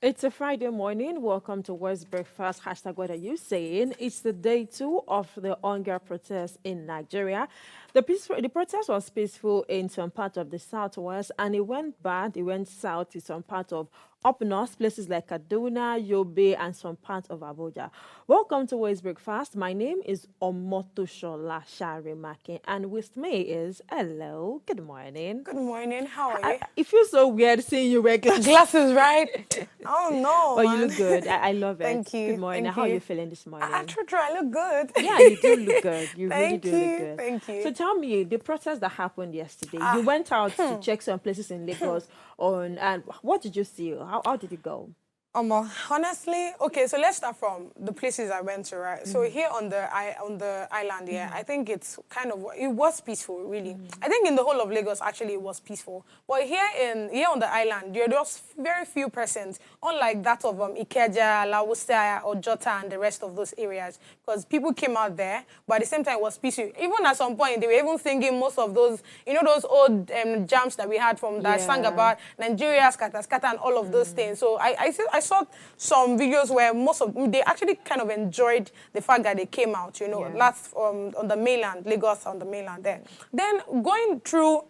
It's a Friday morning. Welcome to West Breakfast. Hashtag what are you saying? It's the day 2 of the hunger protest in Nigeria. The protest was peaceful in some part of the southwest, and it went bad. It went south in some part of up north, places like Kaduna, Yobe, and some parts of Abuja. Welcome to West Breakfast. My name is Omotoshola Sharimaki, and with me is hello. Good morning. Good morning. How are you? It feels so weird seeing you wear glasses. Glasses, right? Oh no, But man. you look good. I love it. Thank you. Good morning. Thank How are you. you feeling this morning? I look good. Yeah, you do look good. You really Thank do you. look good. Thank you. So tell me, the protest that happened yesterday, you went out to check some places in Lagos and what did you see? How did it go? Honestly, okay, so let's start from the places I went to, right? So here on the island, yeah, I think it was peaceful, really. I think in the whole of Lagos, actually, it was peaceful. But here on the island, there was very few persons, unlike that of Ikeja, Lawusta, Ojota, and the rest of those areas, because people came out there, but at the same time, it was peaceful. Even at some point, they were even singing most of those, those old jams that we had from that sang about Nigeria, scatter, scatter, and all of those things. So I saw some videos where they actually kind of enjoyed the fact that they came out, last on the mainland, Lagos on the mainland there. Then going through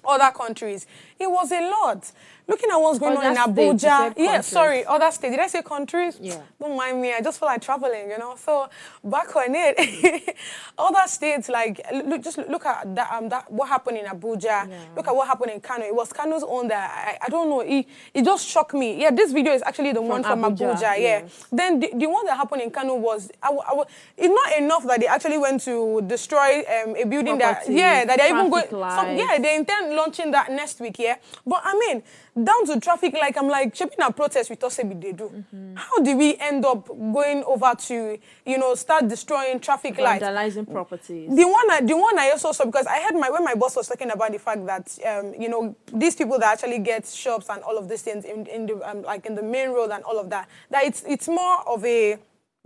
other countries, it was a lot. Looking at what's going on in Abuja. Yeah, sorry, other states. Did I say countries? Yeah. Don't mind me. I just feel like traveling, So back on it, other states, like, look at that what happened in Abuja. Yeah. Look at what happened in Kano. It was Kano's own that, I don't know, it just shocked me. Yeah, this video is actually the one from Abuja. Yeah. Yes. Then the one that happened in Kano was, it's not enough that they actually went to destroy a building that they're even going, they intend launching that next week, yeah. But I mean, down to traffic, like I'm like, shaping a protest with us, they do. How did we end up going over to, start destroying traffic lights? Vandalizing properties. The one I also saw, because I heard when my boss was talking about the fact that, these people that actually get shops and all of these things in the, like in the main road and all of that, that it's more of a,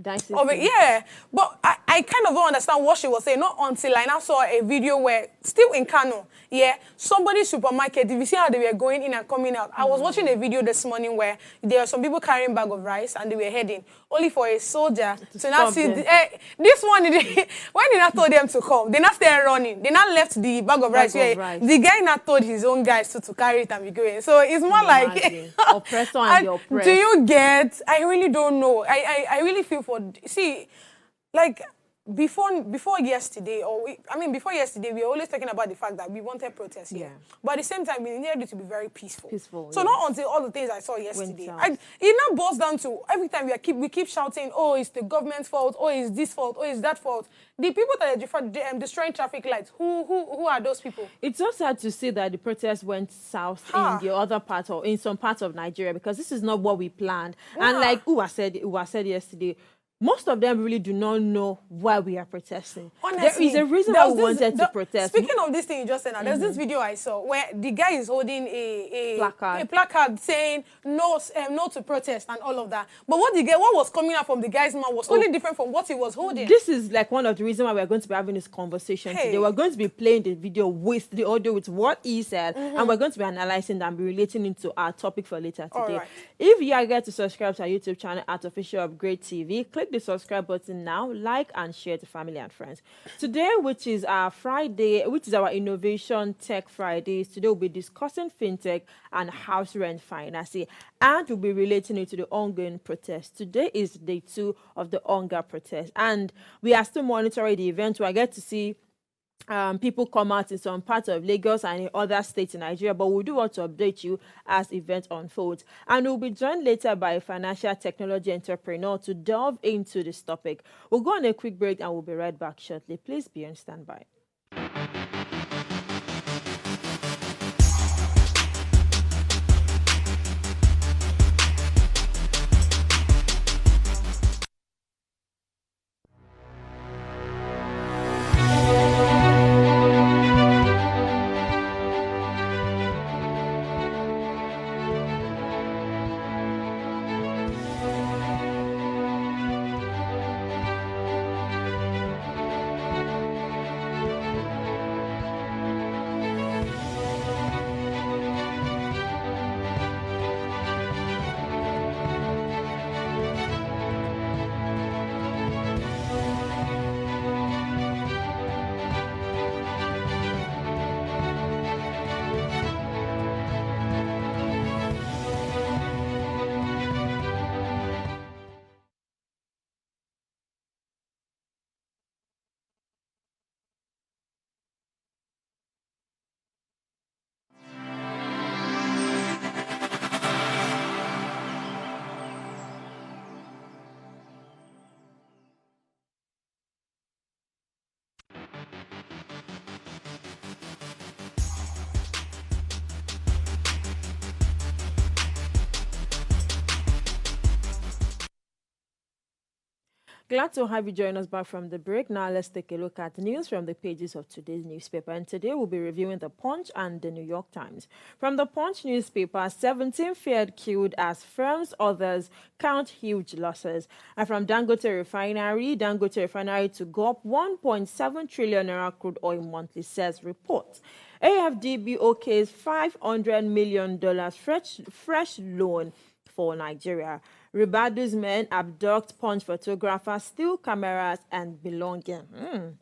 yeah, but I kind of don't understand what she was saying, not until I now saw a video where, still in Kano, yeah, somebody's supermarket, if you see how they were going in and coming out, I was watching a video this morning where there were some people carrying a bag of rice and they were heading, only for a soldier to now see, this one, when they not told them to come, they not started running, they not left the bag of rice where the guy not told his own guys to carry it and be going. So it's more like, oppressor and the oppressed. Do you get, I really don't know. I really feel see, like, before yesterday, before yesterday, we were always talking about the fact that we wanted protests here. But at the same time, we needed it to be very peaceful. So not until all the things I saw yesterday. It now boils down to every time we keep shouting, oh, it's the government's fault, oh, it's this fault, oh, it's that fault. The people that are destroying traffic lights, who are those people? It's so sad to see that the protest went south in the other part or in some parts of Nigeria, because this is not what we planned. And like I said yesterday, most of them really do not know why we are protesting. Honestly, there is a reason why we wanted to protest. Speaking of this thing you just said now, there's this video I saw where the guy is holding a placard saying no to protest and all of that. But what was coming out from the guy's mouth was totally different from what he was holding. This is like one of the reasons why we're going to be having this conversation today. We're going to be playing the video with the audio with what he said, and we're going to be analyzing that and be relating into our topic for later today. Right. If you are going to subscribe to our YouTube channel at Official Upgrade TV, click the subscribe button now, like and share to family and friends. Today, which is our Friday, which is our Innovation Tech Fridays, today we'll be discussing fintech and house rent financing, and we'll be relating it to the ongoing protest. Today is day 2 of the hunger protest, and we are still monitoring the event. We get to see people come out in some parts of Lagos and in other states in Nigeria, but we do want to update you as events unfold. And we'll be joined later by a financial technology entrepreneur to delve into this topic. We'll go on a quick break and we'll be right back shortly. Please be on standby. Glad to have you join us back from the break. Now let's take a look at news from the pages of today's newspaper. And today we'll be reviewing the Punch and the New York Times. From the Punch newspaper, 17 feared killed as firms others count huge losses. And from Dangote Refinery to go up 1.7 trillion naira crude oil monthly, says report. AFDB okays $500 million fresh loan for Nigeria. Ribadu's men abduct Punch photographers, steal cameras and belonging.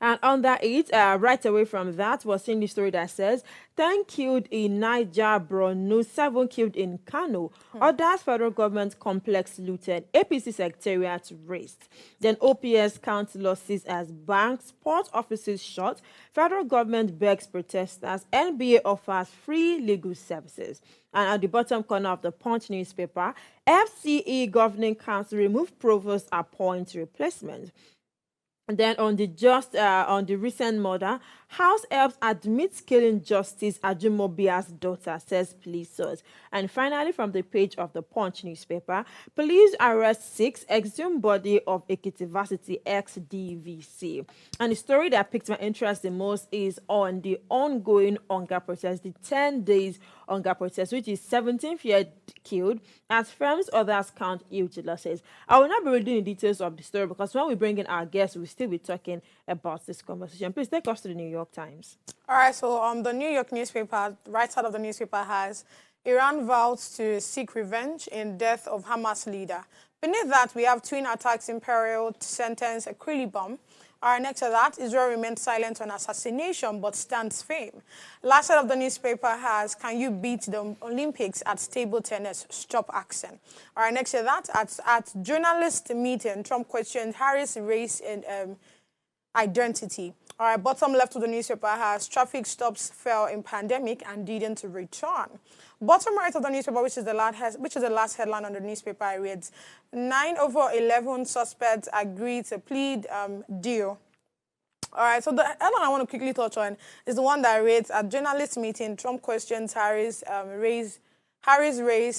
And under it, right away from that, was in the story that says, 10 killed in Niger, Borno, 7 killed in Kano. Others federal government complex looted. APC secretariat raised. Then OPS counts losses as banks, port offices shut. Federal government begs protesters. NBA offers free legal services. And at the bottom corner of the Punch newspaper, FCE Governing Council remove provost, appoint replacement. And then on the recent murder, House helps admits killing Justice Ajumobia's daughter, says police source. And finally, from the page of the Punch newspaper, police arrest 6 exhumed body of Ekiti Varsity ex-DVC. And the story that picked my interest the most is on the ongoing hunger protest, the 10 days hunger protest, which is 17 feared killed as firms others count huge losses. I will not be reading the details of the story because when we bring in our guests, we'll still be talking about this conversation. Please take us to the New York Times. All right, so the New York newspaper, right side of the newspaper has Iran vows to seek revenge in death of Hamas leader. Beneath that, we have twin attacks in peril, sentence a Krili bomb. All right, next to that, Israel remains silent on assassination but stands firm. Last side of the newspaper has, can you beat the Olympics at table tennis? Stop asking. All right, next to that, at journalist meeting, Trump questioned Harris' race and identity. All right, bottom left of the newspaper has traffic stops fell in pandemic and didn't return. Bottom right of the newspaper, which is the last headline on the newspaper, it reads, 9 over 11 suspects agreed to plead deal. All right, so the headline I want to quickly touch on is the one that reads, at journalist meeting, Trump questions Harris' race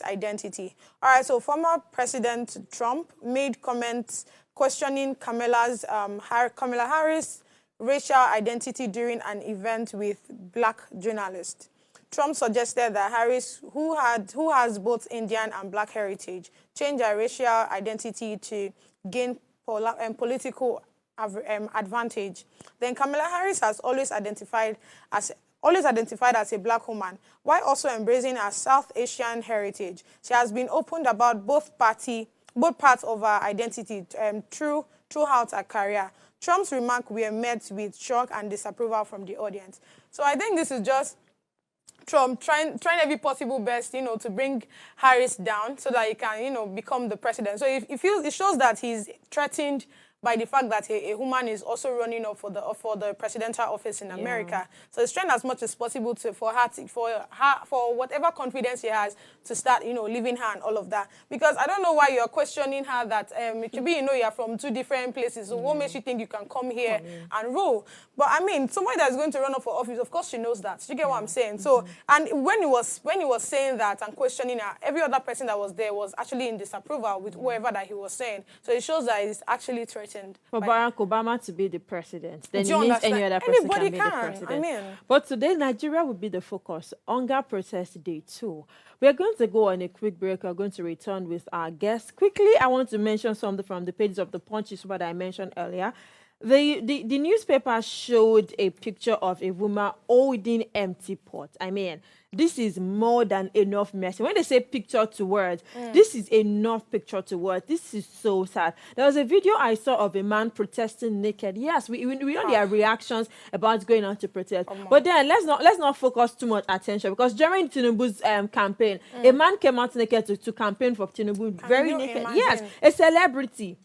identity. All right, so former President Trump made comments questioning Kamala Harris' racial identity during an event with black journalists. Trump suggested that Harris, who has both Indian and black heritage, change her racial identity to gain political advantage. Then Kamala Harris has always identified as a black woman, while also embracing her South Asian heritage. She has been open about both parts of her identity throughout her career. Trump's remarks were met with shock and disapproval from the audience. So I think this is just Trump trying every possible best, to bring Harris down so that he can, become the president. So it shows that he's threatened by the fact that a woman is also running up for the presidential office in America. So he's trying as much as possible for whatever confidence he has to start, leaving her and all of that. Because I don't know why you're questioning her that it could be, you're from 2 different places. So what makes you think you can come here and rule? But I mean, somebody that's going to run up for office, of course she knows that. You get what I'm saying? So, and when he was saying that and questioning her, every other person that was there was actually in disapproval with whatever that he was saying. So it shows that he's actually threatened. For Barack Obama to be the president, then it means any other person can be the president. I mean. But today, Nigeria will be the focus. Hunger protest day 2. We are going to go on a quick break. We're going to return with our guests. Quickly, I want to mention something from the pages of the Punch, is what I mentioned earlier. The newspaper showed a picture of a woman holding empty pot. I mean, this is more than enough message. When they say picture to words, this is enough picture to words. This is so sad. There was a video I saw of a man protesting naked. Yes, we know their reactions about going out to protest. But then let's not focus too much attention, because during Tinubu's campaign, a man came out naked to campaign for Tinubu, very naked. Imagine? Yes, a celebrity.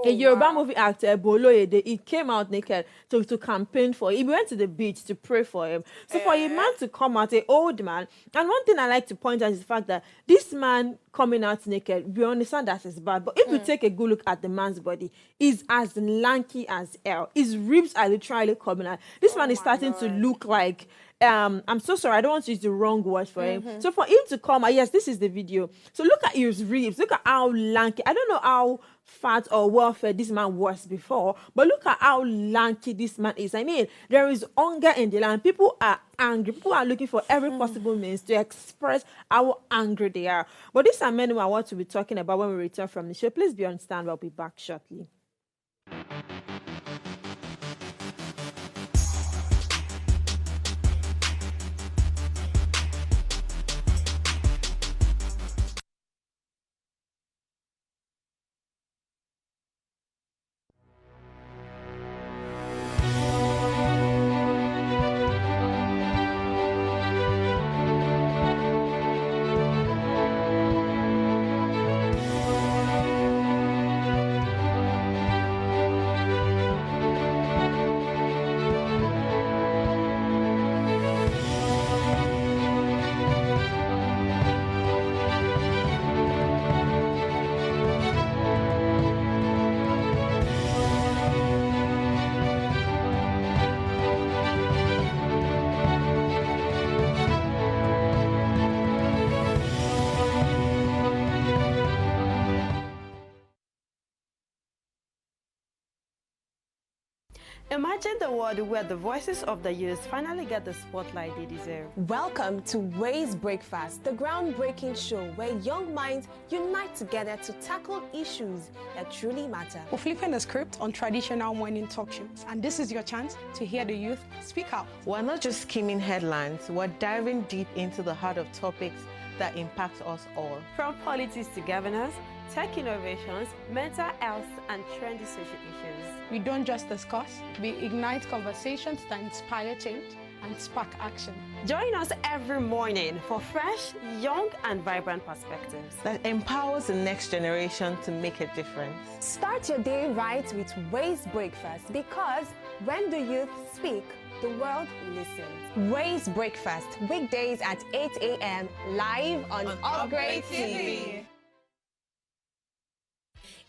A Yoruba movie actor, Boloyede, he came out naked to campaign for him. He went to the beach to pray for him. So for a man to come out, an old man, and one thing I like to point out is the fact that this man coming out naked, we understand that is bad. But if you take a good look at the man's body, he's as lanky as hell. His ribs are literally coming out. This man is starting to look like... I'm so sorry, I don't want to use the wrong word for him. So for him to come, yes, this is the video. So look at his ribs, look at how lanky. I don't know how fat or welfare this man was before, but look at how lanky this man is. I mean, there is hunger in the land. People are angry. People are looking for every possible means to express how angry they are. But these are many I want to be talking about when we return from the show. Please be on stand. We'll be back shortly. Imagine the world where the voices of the youth finally get the spotlight they deserve. Welcome to Ways Breakfast, the groundbreaking show where young minds unite together to tackle issues that truly matter. We're flipping the script on traditional morning talk shows, and this is your chance to hear the youth speak out. We're not just skimming headlines, we're diving deep into the heart of topics that impact us all. From politics to governance, tech innovations, mental health, and trendy social issues. We don't just discuss, we ignite conversations that inspire change and spark action. Join us every morning for fresh, young, and vibrant perspectives that empowers the next generation to make a difference. Start your day right with Ways Breakfast, because when the youth speak, the world listens. Ways Breakfast, weekdays at 8 a.m. live on Upgrade TV.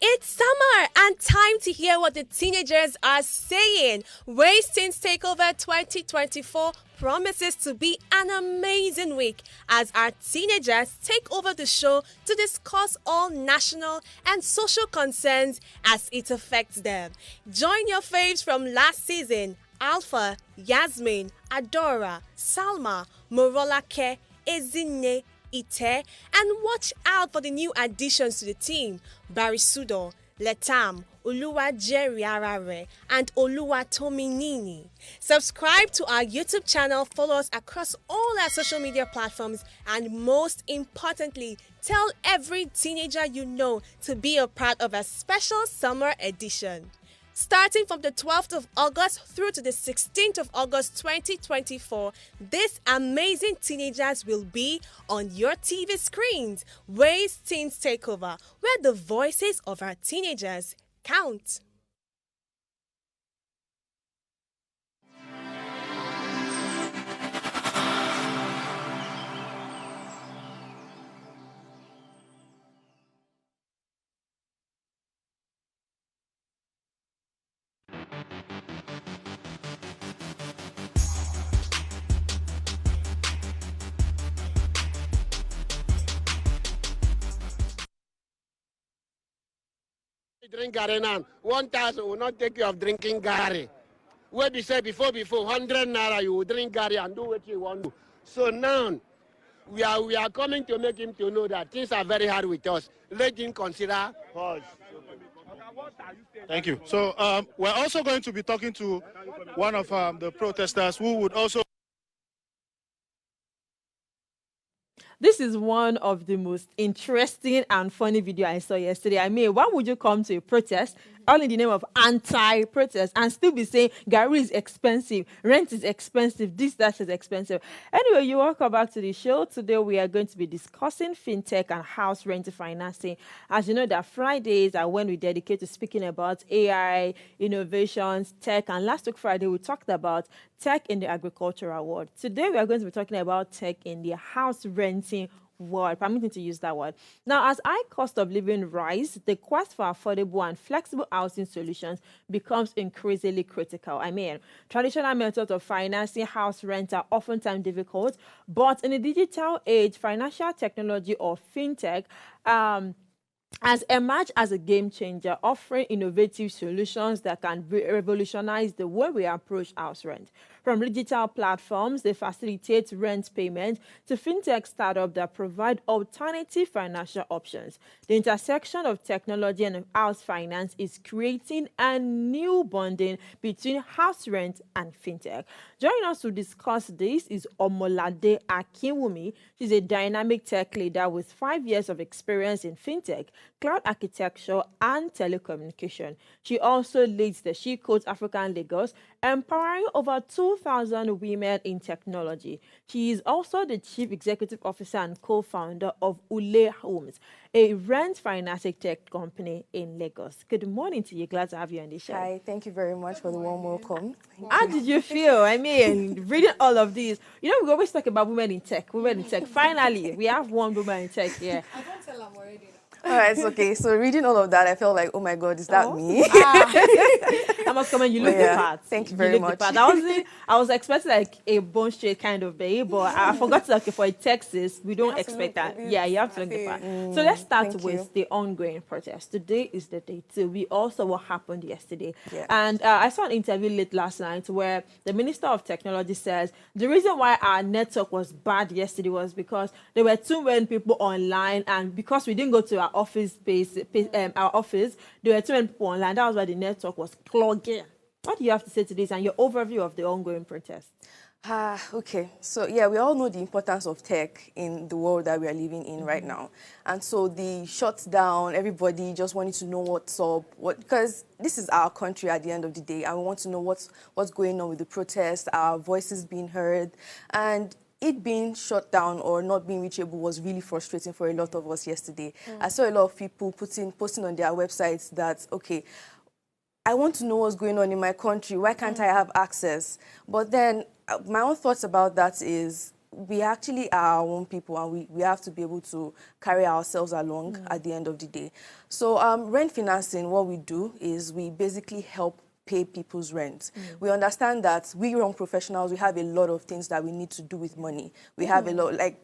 It's summer and time to hear what the teenagers are saying. Ways Teens Takeover 2024 promises to be an amazing week as our teenagers take over the show to discuss all national and social concerns as it affects them. Join your faves from last season: Alpha, Yasmin, Adora, Salma, Morolake, Ezine, Ite, and watch out for the new additions to the team: Barisudo, Letam, Oluwa Jeriarare, and Oluwa Tominini. Subscribe to our YouTube channel, follow us across all our social media platforms, and most importantly, tell every teenager you know to be a part of a special summer edition. Starting from the 12th of August through to the 16th of August 2024, these amazing teenagers will be on your TV screens. Ways Teens Takeover, where the voices of our teenagers count. Drink Gary now. 1,000 will not take you of drinking Gary. Where we say before 100 naira you will drink Gary and do what you want to. So now we are coming to make him to know that things are very hard with us. Let him consider us. Thank you. So we're also going to be talking to one of the protesters who would also. This is one of the most interesting and funny video I saw yesterday. I mean, why would you come to a protest all in the name of anti-protest and still be saying Gary is expensive, rent is expensive, that is expensive? Anyway, you welcome back to the show. Today we are going to be discussing fintech and house rent financing. As you know, that Fridays are when we dedicate to speaking about AI, innovations, tech, and last week Friday we talked about tech in the agricultural world. Today we are going to be talking about tech in the house renting word, permitting to use that word. Now, as high cost of living rise, the quest for affordable and flexible housing solutions becomes increasingly critical. I mean, traditional methods of financing house rent are oftentimes difficult, but in the digital age, financial technology or fintech has emerged as a game changer, offering innovative solutions that can revolutionize the way we approach house rent. From digital platforms that facilitate rent payment to fintech startups that provide alternative financial options, the intersection of technology and house finance is creating a new bonding between house rent and fintech. Joining us to discuss this is Omolade Akinwumi. She's a dynamic tech leader with 5 years of experience in fintech, cloud architecture, and telecommunication. She also leads the She Codes African Lagos, empowering over 2,000 women in technology. She is also the Chief Executive Officer and co-founder of Ule Homes, a rent financing tech company in Lagos. Good morning to you. Glad to have you on the show. Hi, thank you very much for the warm welcome. How did you feel? I mean, reading all of these, you know, we always talk about women in tech, women in tech. Finally, we have one woman in tech here. I don't tell them already. All right, it's okay. So reading all of that, I felt like, oh my God, is that me? I must come and you look the part. Thank you very much. I was expecting like a bone straight kind of babe, but I forgot to, like, for a Texas, we don't expect that. Yeah, you have to look the part. So let's start with the ongoing protest. Today is the day 2. We also what happened yesterday. Yeah. And I saw an interview late last night where the Minister of Technology says the reason why our network was bad yesterday was because there were too many people online, and because we didn't go to our office space, our office, there were too many people online. That was why the network was clogging. What do you have to say to this and your overview of the ongoing protest? Okay. So, yeah, we all know the importance of tech in the world that we are living in right now. And so the shutdown, everybody just wanted to know what's up, because this is our country at the end of the day, and we want to know what's going on with the protest, our voices being heard. And it being shut down or not being reachable was really frustrating for a lot of us yesterday. I saw a lot of people posting on their websites that, okay, I want to know what's going on in my country. Why can't I have access? But then my own thoughts about that is we actually are our own people, and we have to be able to carry ourselves along at the end of the day. So rent financing, what we do is we basically help pay people's rent. We understand that we young professionals, we have a lot of things that we need to do with money. We have a lot, like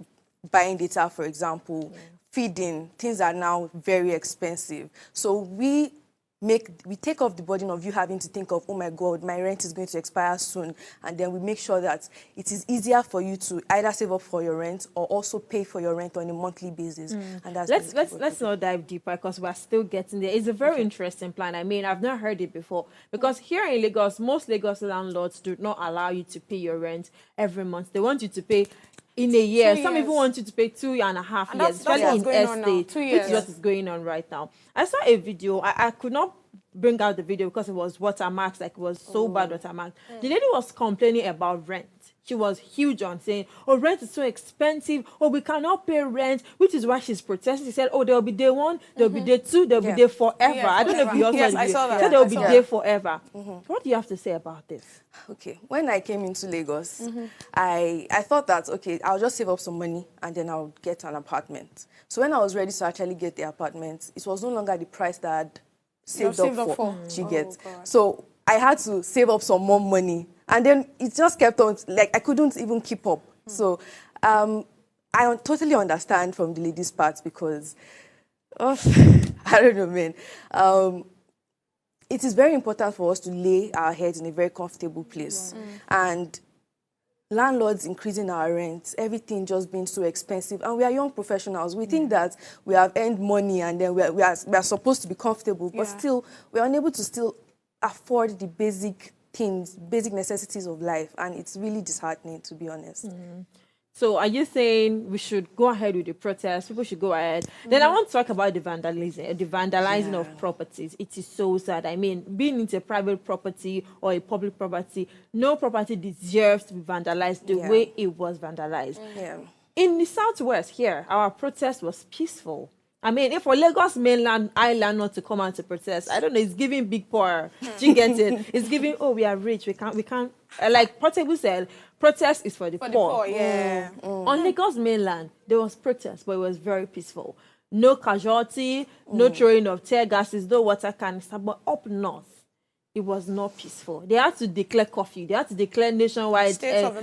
buying data, for example, feeding. Things are now very expensive. So we take off the burden of you having to think of, oh my God, my rent is going to expire soon. And then we make sure that it is easier for you to either save up for your rent or also pay for your rent on a monthly basis. And that's let's not dive deeper because we're still getting there. It's a very interesting plan. I mean, I've not heard it before because here in Lagos, most Lagos landlords do not allow you to pay your rent every month. They want you to pay in a year. Some even want you to pay 2.5 years, especially in estate, which is what is going on right now. I saw a video. I could not bring out the video because it was watermarked, like it was so bad watermarked. The lady was complaining about rent. She was huge on saying, oh, rent is so expensive. Oh, we cannot pay rent, which is why she's protesting. She said, oh, there'll be day 1, there'll be day 2, there'll be day forever. I don't know if you also I saw that. said there'll be day forever. What do you have to say about this? Okay, when I came into Lagos, I thought that, okay, I'll just save up some money and then I'll get an apartment. So when I was ready to actually get the apartment, it was no longer the price that I'd saved up for. She gets. So I had to save up some more money. And then it just kept on, like, I couldn't even keep up. So I totally understand from the lady's part because, I don't know, man. It is very important for us to lay our heads in a very comfortable place. And landlords increasing our rents, everything just being so expensive. And we are young professionals. We think that we have earned money and then we are supposed to be comfortable. But still, we are unable to still afford the basic things, basic necessities of life, and it's really disheartening, to be honest. So are you saying we should go ahead with the protest? People should go ahead. Then I want to talk about the vandalizing of properties. It is so sad. I mean, being into a private property or a public property, no property deserves to be vandalized the way it was vandalized. In the Southwest here, our protest was peaceful. I mean, if for Lagos mainland island not to come out to protest, I don't know, it's giving big power. Do you get it? It's giving, oh, we are rich, we can't. Like Portable said, protest is for the poor. On Lagos mainland, there was protest, but it was very peaceful. No casualty, no throwing of tear gases, no water canister, but up north, it was not peaceful. They had to declare curfew. They had to declare nationwide state of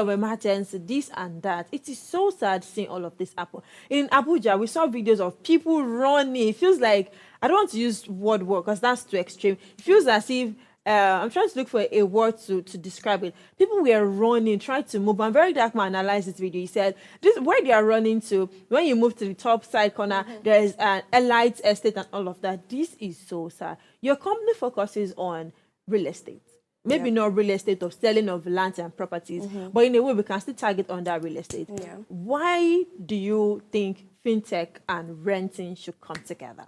emergency, this and that. It is so sad seeing all of this happen. In Abuja, we saw videos of people running. It feels like, I don't want to use word war because that's too extreme. It feels as if, I'm trying to look for a word to describe it. People were running, trying to move. And Very Dark Man analyzed this video. He said, this where they are running to, when you move to the top side corner, there is an elite estate and all of that. This is so sad. Your company focuses on real estate. Maybe not real estate of selling of lands and properties, but in a way we can still target on that real estate. Yeah. Why do you think fintech and renting should come together?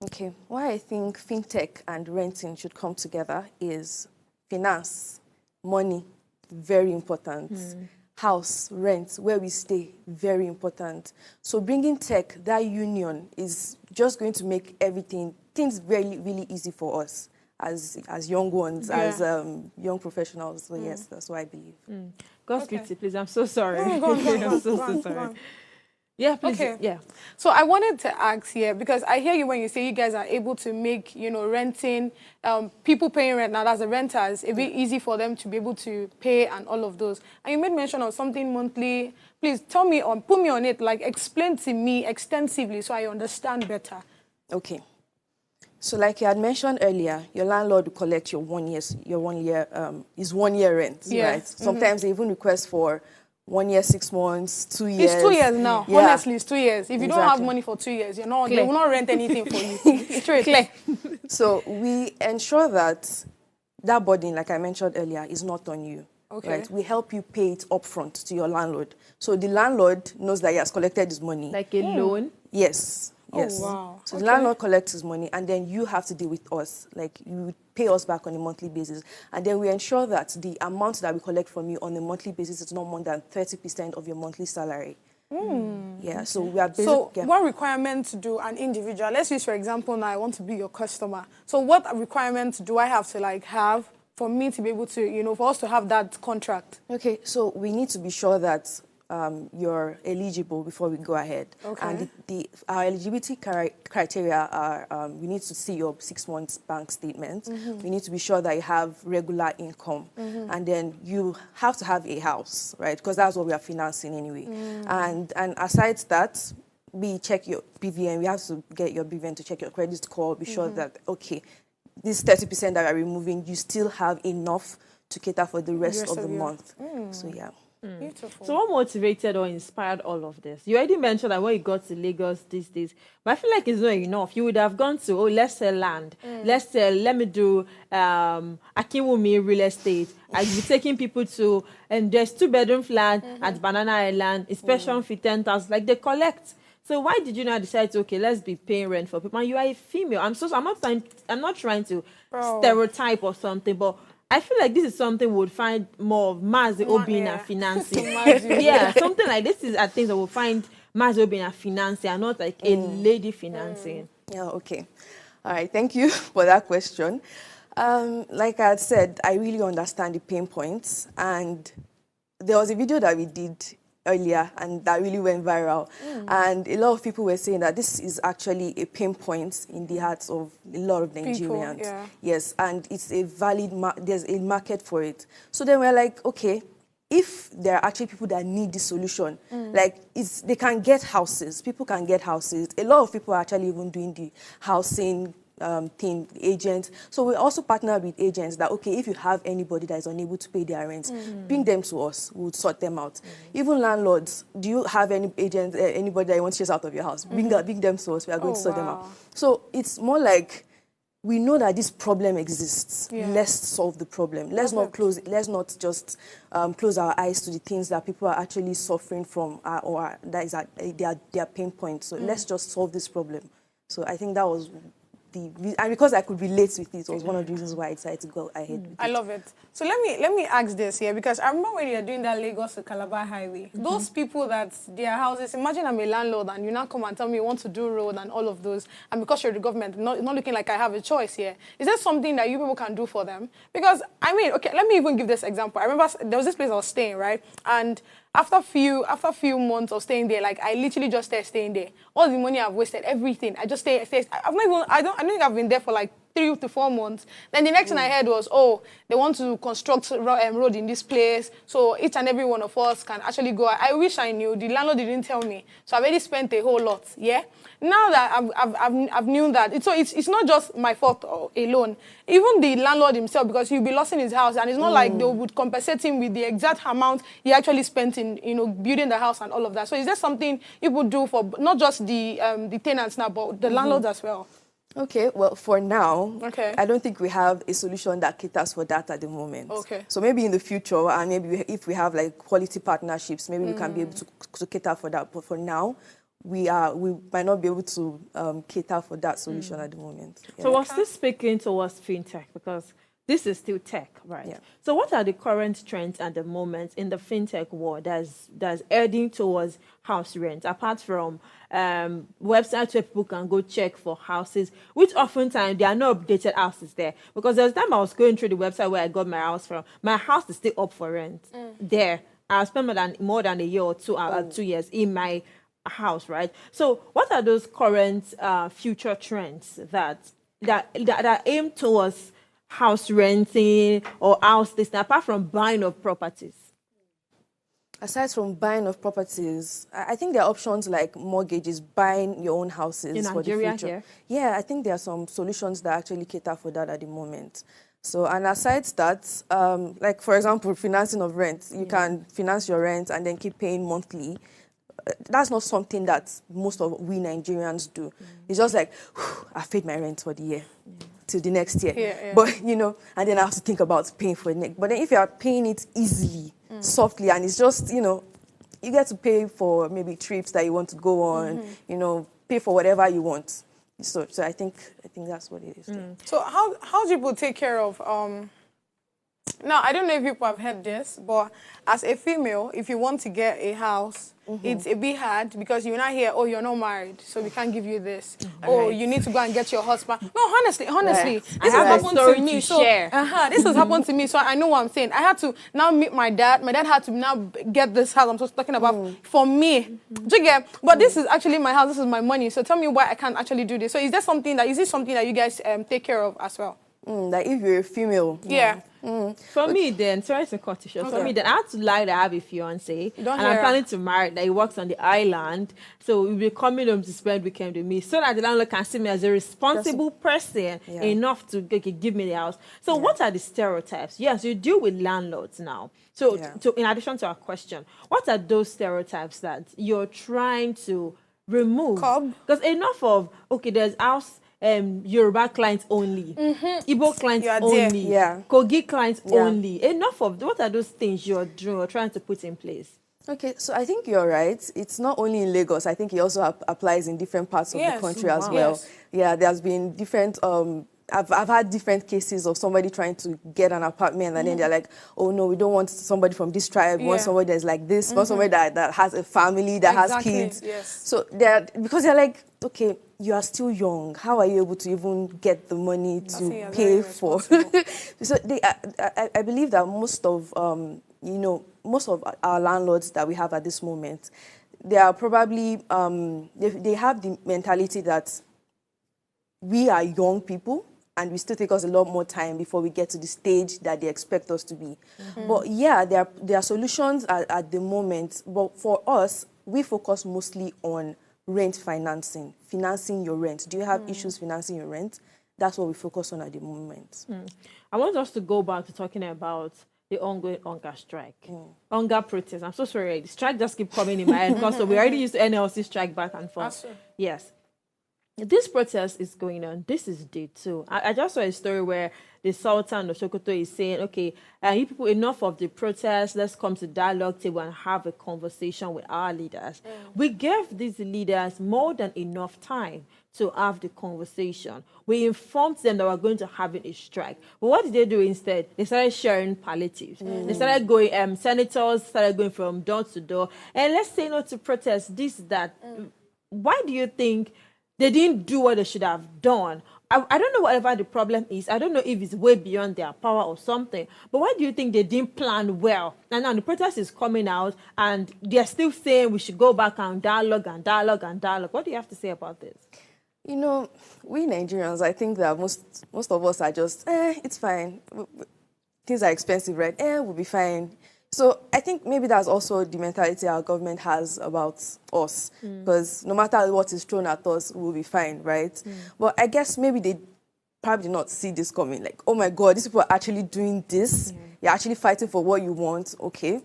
Okay, why I think fintech and renting should come together is finance, money, very important. House, rent, where we stay, very important. So bringing tech, that union is just going to make things really, really easy for us as young ones, as young professionals. So yes, that's what I believe. God's pity, please. I'm so sorry. I'm so sorry. Yeah, please. Okay. Yeah. So I wanted to ask here, because I hear you when you say you guys are able to make, renting, people paying rent now, as the renters, a bit easy for them to be able to pay and all of those. And you made mention of something monthly. Please put me on it, like explain to me extensively so I understand better. Okay. So like you had mentioned earlier, your landlord will collect your 1 year rent, right? Sometimes they even request for 1 year, 6 months, 2 years. It's 2 years now. Yeah. Honestly, it's 2 years. If you don't have money for 2 years, they will not rent anything for you. Straight. Clear. So we ensure that burden, like I mentioned earlier, is not on you. Okay. Right? We help you pay it upfront to your landlord. So the landlord knows that he has collected his money. Like a loan? Yes. Yes. Oh, wow. So the landlord collects his money, and then you have to deal with us. Like, you pay us back on a monthly basis. And then we ensure that the amount that we collect from you on a monthly basis is not more than 30% of your monthly salary. Yeah, so we are basically... So what requirements do an individual, let's use for example now I want to be your customer. So what requirements do I have to have for me to be able to, for us to have that contract? Okay, so we need to be sure that you're eligible before we go ahead. Okay. And our eligibility criteria are, we need to see your 6 months bank statement. We need to be sure that you have regular income. And then you have to have a house, right? Because that's what we are financing anyway. And aside that, we check your BVN. We have to get your BVN to check your credit score, be sure that, okay, this 30% that we're removing, you still have enough to cater for the rest of the month. So, yeah. Beautiful. So what motivated or inspired all of this? You already mentioned that when you got to Lagos these days, but I feel like it's not enough. You would have gone to, let's sell land. Let me do Akinwumi real estate. I'd be taking people to, and there's 2-bedroom flat at Banana Island, inspection fee 10,000, like they collect. So why did you not decide to, okay, let's be paying rent for people? And you are a female. I'm not trying to stereotype or something, but I feel like this is something we would find more of Mazi Obin and financing. Yeah, something like this is things that we'll find Mazi Obin and financing and not like a lady financing. Yeah, okay. All right, thank you for that question. Like I had said, I really understand the pain points. And there was a video that we did earlier and that really went viral. And a lot of people were saying that this is actually a pain point in the hearts of a lot of Nigerians. People, yes, and it's a valid, there's a market for it. So then we're like, okay, if there are actually people that need this solution, like they can get houses, people can get houses. A lot of people are actually even doing the housing thing, agents. So we also partner with agents that, okay, if you have anybody that is unable to pay their rent, bring them to us. We'll sort them out. Even landlords, do you have any agents, anybody that wants to chase out of your house? Bring them to us. We are going to sort them out. So it's more like, we know that this problem exists. Let's solve the problem. Let's not just close our eyes to the things that people are actually suffering from or that is their pain points. So let's just solve this problem. So I think that was and because I could relate with it was one of the reasons why I decided to go ahead with it. I love it. So let me ask this here, because I remember when you were doing that Lagos to Calabar highway, those people that their houses, imagine I'm a landlord and you now come and tell me you want to do road and all of those, and because you're the government, not looking like I have a choice here. Is there something that you people can do for them? Because, I mean, okay, let me even give this example. I remember there was this place I was staying, right? And after a few months of staying there, like I literally just started staying there. All the money I've wasted, everything. I just stay. I don't think I've been there for like 3 to 4 months. Then the next thing I heard was, oh, they want to construct road in this place, so each and every one of us can actually go. I wish I knew. The landlord didn't tell me, so I've already spent a whole lot. Yeah. Now that I've knew that, it's not just my fault alone. Even the landlord himself, because he'll be losing his house, and it's not like they would compensate him with the exact amount he actually spent in, building the house and all of that. So is there something you would do for not just the tenants now, but the landlords as well? Okay, well, for now, I don't think we have a solution that caters for that at the moment. Okay. So maybe in the future, and maybe if we have like quality partnerships, maybe we can be able to cater for that. But for now, we might not be able to cater for that solution at the moment. Yeah. So we're still speaking towards fintech, because this is still tech, right? Yeah. So what are the current trends at the moment in the fintech world that's heading towards house rent, apart from websites where people can go check for houses, which oftentimes there are no updated houses there? Because there's time I was going through the website where I got my house from, my house is still up for rent there. I spent more than a year or 2 years in my house, right? So what are those current future trends that aim towards house renting or house listing, apart from buying of properties? Aside from buying of properties, I think there are options like mortgages, buying your own houses in for Nigeria, the future. Here? Yeah, I think there are some solutions that actually cater for that at the moment. So, and aside that, like for example, financing of rent, you can finance your rent and then keep paying monthly. That's not something that most of we Nigerians do. It's just like, I've paid my rent for the year. To the next year. But, and then I have to think about paying for it. But then if you are paying it easily, softly, and it's just, you get to pay for maybe trips that you want to go on, pay for whatever you want. So I think that's what it is. So how do people take care of, now, I don't know if people have heard this, but as a female, if you want to get a house, it's a bit hard because you're not here, oh, you're not married, so we can't give you this. Oh, you need to go and get your husband. No, honestly, this has happened to me. This has happened to me, so I know what I'm saying. I had to now meet my dad. My dad had to now get this house I'm just talking about for me. Do you get? But this is actually my house. This is my money. So tell me why I can't actually do this. So is this something that you guys take care of as well? Like if you're a female. For me then, sorry to cut you short. For me then, I have to lie that I have a fiance and I'm planning to marry, that he works on the island, so we'll be coming home to spend weekend with me, so that the landlord can see me as a responsible person enough to give me the house. So what are the stereotypes? Yes, you deal with landlords now. So in addition to our question, what are those stereotypes that you're trying to remove? Because enough of, there's house Yoruba clients only, Igbo clients only, Kogi clients only. Enough of, what are those things you're trying to put in place? Okay, so I think you're right. It's not only in Lagos. I think it also applies in different parts of the country as well. Yeah, there's been different... I've had different cases of somebody trying to get an apartment and then they're like, oh no, we don't want somebody from this tribe, we want somebody that's like this, want somebody that has a family, that has kids. So because they're like, okay, you are still young, how are you able to even get the money to pay for? So I believe that most of our landlords that we have at this moment, they are probably, they have the mentality that we are young people, and we still take us a lot more time before we get to the stage that they expect us to be. But yeah, there are solutions at the moment. But for us, we focus mostly on rent financing your rent. Do you have issues financing your rent? That's what we focus on at the moment. I want us to go back to talking about the ongoing hunger strike. Hunger protest. I'm so sorry. The strike just keep coming in my head because we already used to NLC strike back and forth. Yes. This protest is going on. This is day 2. I just saw a story where the Sultan of Sokoto is saying, okay, you people, enough of the protest. Let's come to dialogue table and have a conversation with our leaders. We gave these leaders more than enough time to have the conversation. We informed them that we're going to have a strike. But what did they do instead? They started sharing palliatives. They started going, senators started going from door to door. And let's say no to protest, this, that. Why do you think they didn't do what they should have done? I don't know whatever the problem is. I don't know if it's way beyond their power or something. But why do you think they didn't plan well? And now the protest is coming out and they're still saying we should go back and dialogue and dialogue and dialogue. What do you have to say about this? You know, we Nigerians, I think that most of us are just, it's fine. Things are expensive, right? We'll be fine. So I think maybe that's also the mentality our government has about us. Because no matter what is thrown at us, we'll be fine, right? But I guess maybe they probably did not see this coming. Like, oh my God, these people are actually doing this. You're actually fighting for what you want. Okay,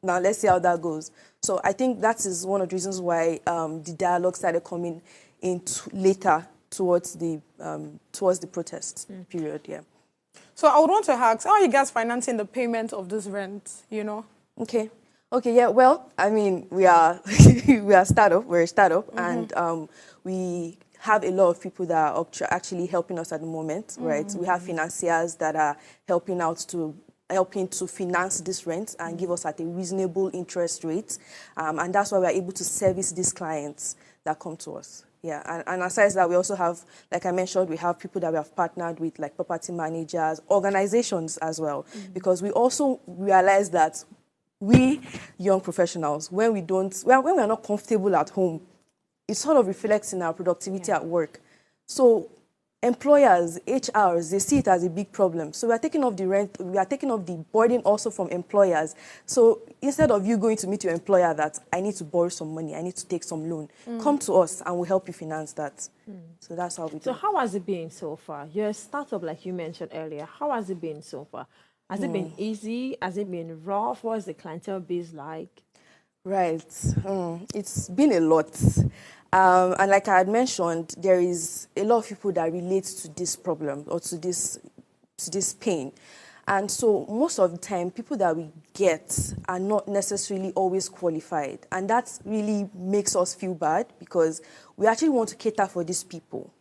now let's see how that goes. So I think that is one of the reasons why the dialogue started coming in later towards the protest period. Yeah. So I would want to ask, how are you guys financing the payment of this rent? You know. Okay. Yeah. Well, I mean, we are we are startup. We're a startup, and we have a lot of people that are actually helping us at the moment. Right. We have financiers that are helping to finance this rent and give us at a reasonable interest rate, and that's why we're able to service these clients that come to us. Yeah, and aside that, we also have, like I mentioned, we have people that we have partnered with, like property managers, organizations as well, because we also realize that we young professionals, when we're not comfortable at home, it sort of reflects in our productivity at work. So employers, HRs, they see it as a big problem. So we are taking off the rent, we are taking off the burden also from employers. So instead of you going to meet your employer that I need to borrow some money, I need to take some loan, come to us and we'll help you finance that. So that's how we do it. So how has it been so far? You're a startup like you mentioned earlier. How has it been so far? Has it been easy? Has it been rough? What's the clientele base like? Right. It's been a lot. And like I had mentioned, there is a lot of people that relate to this problem or to this pain. And so most of the time, people that we get are not necessarily always qualified. And that really makes us feel bad because we actually want to cater for these people,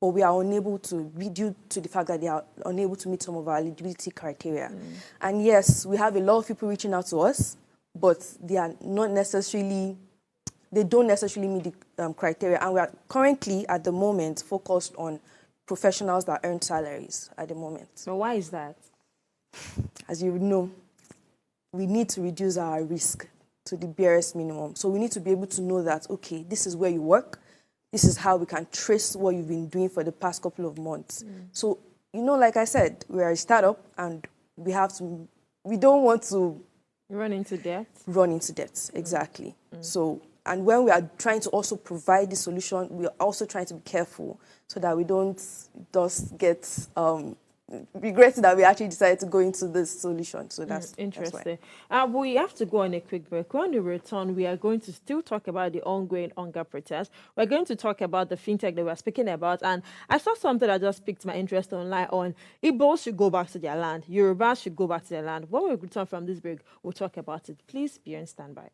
but we are unable to, due to the fact that they are unable to meet some of our eligibility criteria. And yes, we have a lot of people reaching out to us, but they are not necessarily, they don't necessarily meet the criteria. And we are currently, at the moment, focused on professionals that earn salaries at the moment. So why is that? As you know, we need to reduce our risk to the barest minimum. So we need to be able to know that, okay, this is where you work. This is how we can trace what you've been doing for the past couple of months. So, you know, like I said, we are a startup and we don't want to run into debt. Run into debt, exactly. So, and when we are trying to also provide the solution, we are also trying to be careful so that we don't just get regret that we actually decided to go into this solution. So that's interesting. We have to go on a quick break. When we return, we are going to still talk about the ongoing hunger protest. We're going to talk about the fintech that we're speaking about. And I saw something that just piqued my interest online on Igbos should go back to their land. Yorubas should go back to their land. When we return from this break, we'll talk about it. Please be on standby.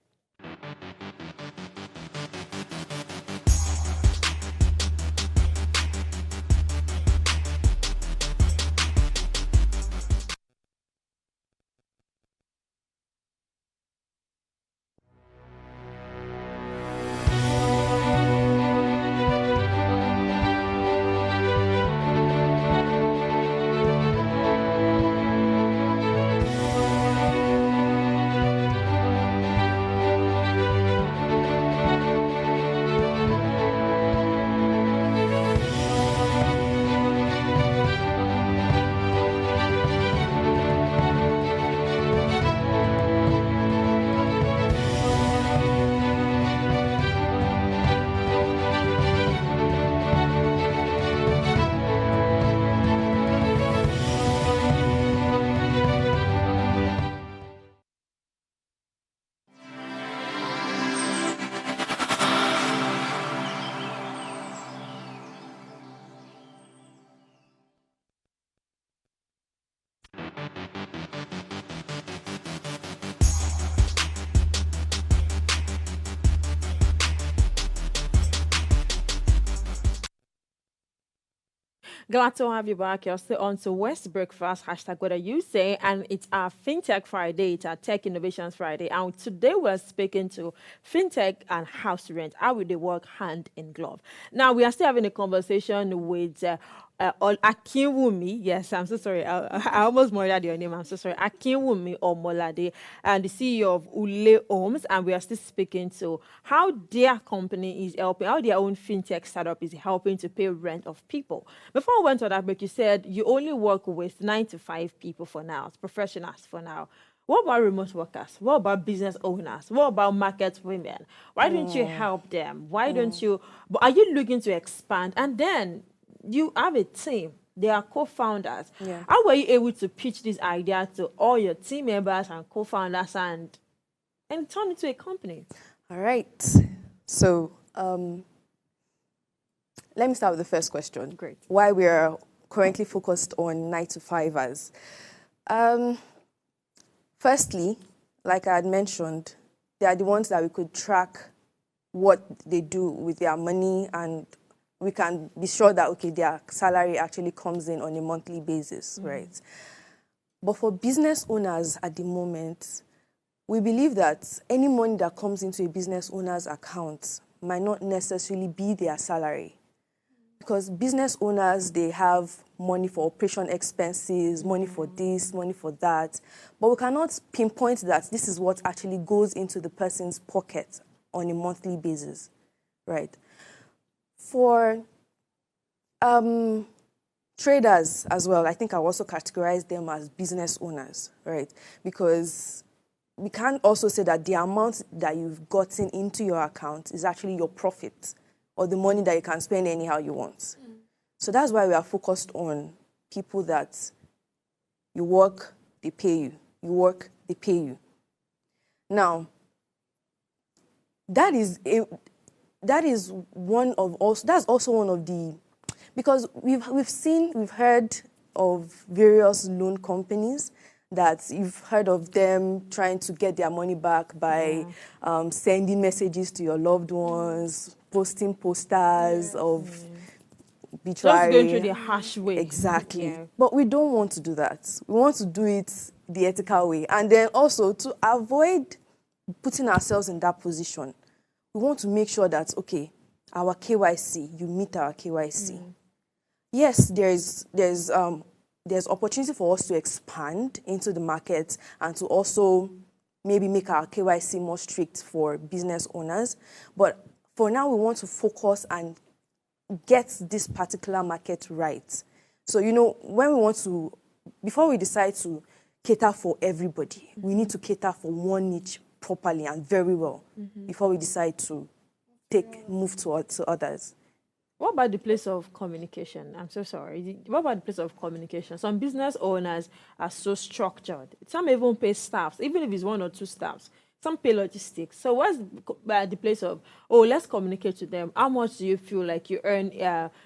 Glad to have you back. You're still on to West Breakfast, hashtag what are you say? And it's our Fintech Friday, it's our Tech Innovations Friday. And today we're speaking to Fintech and house rent. How will they work hand in glove? Now, we are still having a conversation with Akinwumi, yes, I'm so sorry. I almost murdered your name. I'm so sorry. Akinwumi Omolade, and the CEO of Ule Homes, and we are still speaking to how their company is helping, how their own fintech startup is helping to pay rent of people. Before we went to that break, you said you only work with 9 to 5 people for now, professionals for now. What about remote workers? What about business owners? What about market women? Why don't you help them? Why don't you? But are you looking to expand? And then you have a team. They are co-founders. Yeah. How were you able to pitch this idea to all your team members and co-founders and turn it into a company? All right. So let me start with the first question. Great. Why we are currently focused on 9 to 5ers. Firstly, like I had mentioned, they are the ones that we could track what they do with their money, and we can be sure that, okay, their salary actually comes in on a monthly basis, right? But for business owners at the moment, we believe that any money that comes into a business owner's account might not necessarily be their salary. Because business owners, they have money for operation expenses, money for this, money for that. But we cannot pinpoint that this is what actually goes into the person's pocket on a monthly basis, right? For traders as well, I think I also categorize them as business owners, right? Because we can't also say that the amount that you've gotten into your account is actually your profit or the money that you can spend anyhow you want. So that's why we are focused on people that you work, they pay you. You work, they pay you. Now, that's also one of the, because we've heard of various loan companies that you've heard of them trying to get their money back by sending messages to your loved ones, posting posters of betrayal. Just going through the harsh way. Exactly. Yeah. But we don't want to do that. We want to do it the ethical way. And then also to avoid putting ourselves in that position, we want to make sure that, okay, our KYC, you meet our KYC. Yes, there's opportunity for us to expand into the market and to also maybe make our KYC more strict for business owners. But for now, we want to focus and get this particular market right. So, you know, when we want to, before we decide to cater for everybody, we need to cater for one niche properly and very well before we decide to move to others. What about the place of communication? I'm so sorry. What about the place of communication? Some business owners are so structured. Some even pay staffs, even if it's 1 or 2 staffs. Some pay logistics. So what's the place of, oh, let's communicate to them. How much do you feel like you earn,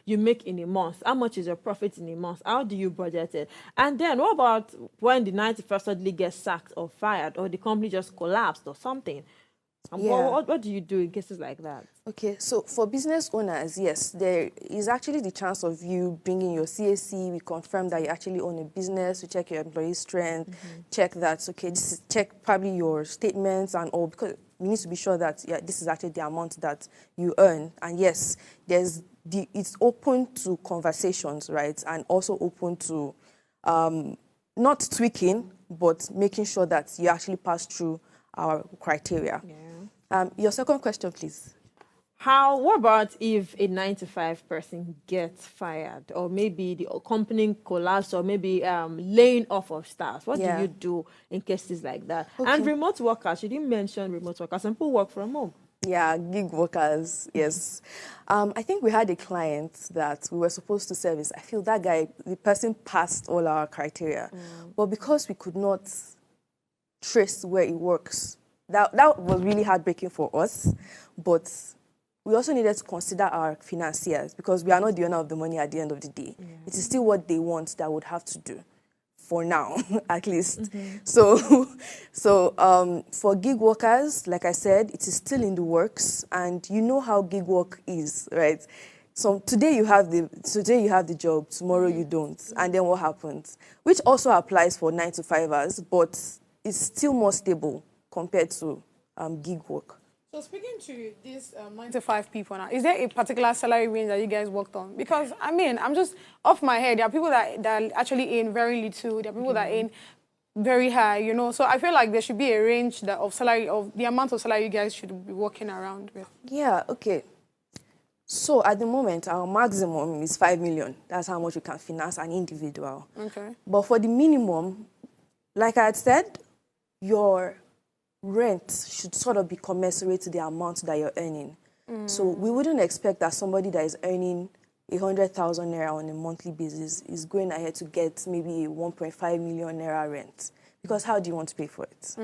you make in a month? How much is your profit in a month? How do you budget it? And then what about when the 91st suddenly gets sacked or fired or the company just collapsed or something? What do you do in cases like that? Okay, so for business owners, yes, there is actually the chance of you bringing your CAC. We confirm that you actually own a business. We check your employee strength, check that, okay, check probably your statements and all, because we need to be sure that this is actually the amount that you earn. And yes, it's open to conversations, right? And also open to not tweaking, but making sure that you actually pass through our criteria. Yeah. Your second question, please. What about if a 9 to 5 person gets fired, or maybe the company collapses, or maybe laying off of staff? What do you do in cases like that? Okay. And remote workers, you didn't mention remote workers. Some people work from home. Yeah, gig workers, yes. I think we had a client that we were supposed to service. I feel that guy, the person passed all our criteria. But because we could not trace where he works, that was really heartbreaking for us. But we also needed to consider our financiers, because we are not the owner of the money at the end of the day. It is still what they want that would have to do, for now, at least. So for gig workers, like I said, it is still in the works, and you know how gig work is, right? So today you have the job, tomorrow you don't, and then what happens? Which also applies for 9 to 5ers, but it's still more stable compared to gig work. So speaking to these 9 to 5 people now, is there a particular salary range that you guys worked on? Because, I mean, I'm just off my head. There are people that actually earn very little. There are people that earn very high, you know. So I feel like there should be a range of salary, of the amount of salary you guys should be working around with. Yeah, okay. So at the moment, our maximum is 5 million. That's how much we can finance an individual. Okay. But for the minimum, like I had said, your rent should sort of be commensurate to the amount that you're earning. So we wouldn't expect that somebody that is earning 100,000 naira on a monthly basis is going ahead to get maybe a 1.5 million naira rent. Because how do you want to pay for it?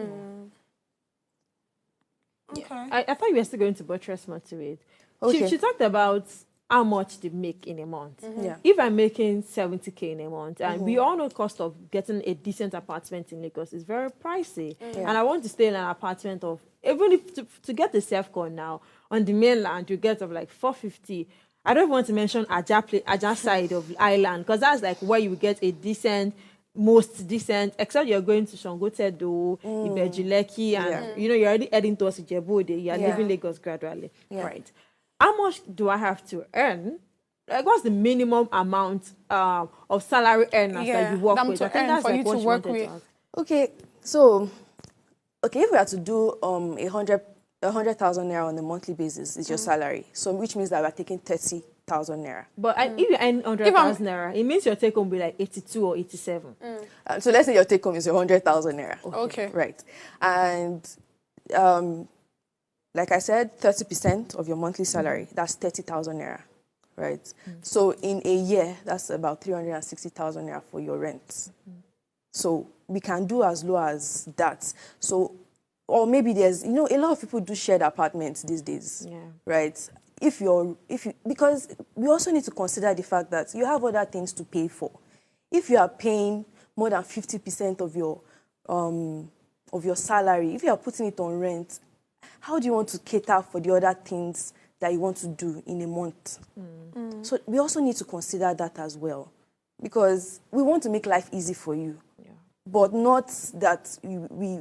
Okay. I thought you were still going to buttress more to it. Okay. She talked about how much they make in a month. Yeah. If I'm making 70K in a month, and we all know the cost of getting a decent apartment in Lagos is very pricey, and I want to stay in an apartment of, even if to get the self-con now, on the mainland, you get of like 450. I don't want to mention Aja side of the island, because that's like where you get a decent, most decent, except you're going to Shangotedo, Ibejuleki, and you know, you're already heading towards Ijebu-Ode, you're leaving Lagos gradually, right? How much do I have to earn? Like, what's the minimum amount of salary earners that you work with? I think that's for like you what to she work wanted with. to ask. Okay, so, if we are to do 100,000 naira on a monthly basis is your salary. So, which means that we're taking 30,000 naira. But if you earn 100,000 naira, it means your take home will be like 82 or 87. So, let's say your take home is 100,000 naira. Okay. Right. And, like I said, 30% of your monthly salary, that's 30,000 naira. Right. So, in a year, that's about 360,000 naira for your rent. So, we can do as low as that. So, or maybe there's, you know, a lot of people do shared apartments these days, right? Because we also need to consider the fact that you have other things to pay for. If you are paying more than 50% of your salary, if you are putting it on rent, how do you want to cater for the other things that you want to do in a month? So we also need to consider that as well, because we want to make life easy for you, but not that we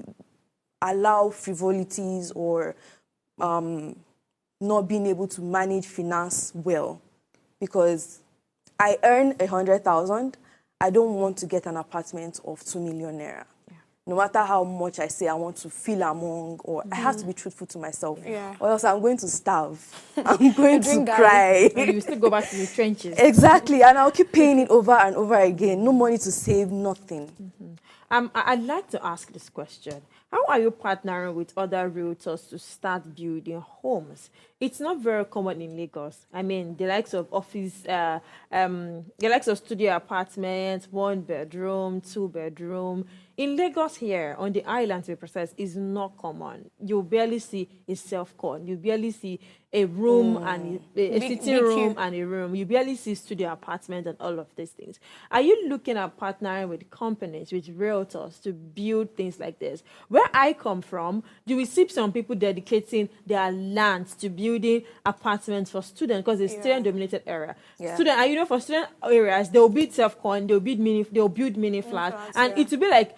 allow frivolities or not being able to manage finance well. Because I earn 100,000, I don't want to get an apartment of 2 million naira. No matter how much I say I want to feel among, or I have to be truthful to myself, or else I'm going to starve. I'm going to cry. And you still go back to the trenches. Exactly, and I'll keep paying it over and over again. No money to save, nothing. I'd like to ask this question. How are you partnering with other realtors to start building homes? It's not very common in Lagos. I mean, the likes of office, the likes of studio apartments, 1 bedroom, 2 bedroom. In Lagos here, on the island to be precise, is not common. You barely see a self-con. You barely see a room and a sitting room and a room. You barely see studio apartment and all of these things. Are you looking at partnering with companies, with realtors to build things like this? Where I come from, you will see some people dedicating their land to building apartments for students, because it's student-dominated area. Student, and you know, for student areas, they'll build self-con, they'll build mini flats, and it will be like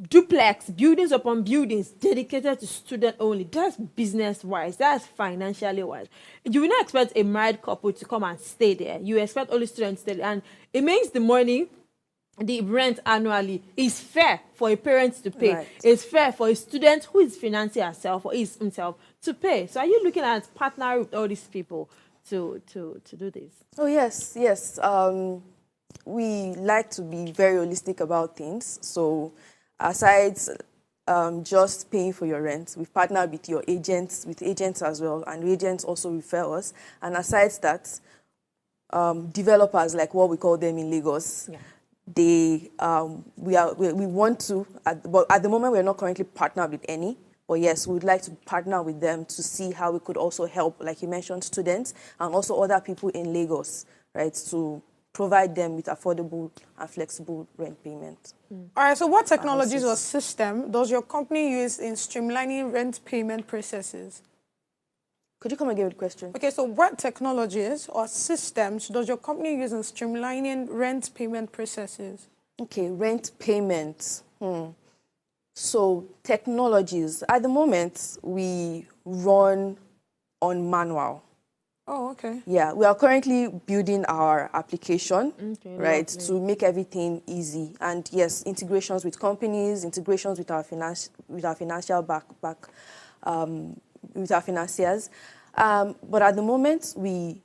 duplex, buildings upon buildings dedicated to student only. That's business-wise, that's financially wise. You will not expect a married couple to come and stay there. You expect only students to stay there, and it means the money, the rent annually is fair for a parent to pay. It's fair for a student who is financing herself or is himself to pay. So are you looking at partnering with all these people to do this? Oh, yes. We like to be very holistic about things. So aside just paying for your rent, we've partnered with your agents, as well, and agents also refer us. And aside that, developers, like what we call them in Lagos, we want to, but at the moment we're not currently partnered with any. But yes, we would like to partner with them to see how we could also help, like you mentioned, students and also other people in Lagos, right, to provide them with affordable and flexible rent payment. All right, so what technologies or system does your company use in streamlining rent payment processes? Could you come again with the question? Okay, so what technologies or systems does your company use in streamlining rent payment processes? Okay, rent payments. So technologies. At the moment, we run on manual. Oh, okay. Yeah, we are currently building our application, right, to make everything easy. And yes, integrations with companies, integrations with our financial with our financiers. But at the moment, we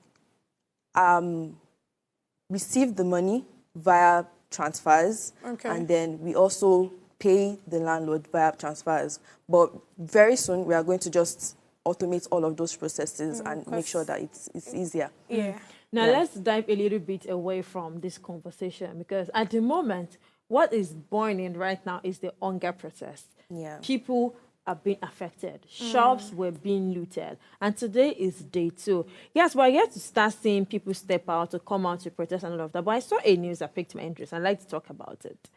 receive the money via transfers, and then we also pay the landlord via transfers. But very soon, we are going to just automate all of those processes and make sure that it's easier. Yeah. Now, let's dive a little bit away from this conversation, because at the moment, what is burning right now is the hunger protest. Yeah. People are being affected. Shops were being looted. And today is day 2. Yes, we're yet to start seeing people step out, to come out to protest and all of that. But I saw a news that piqued my interest. I'd like to talk about it.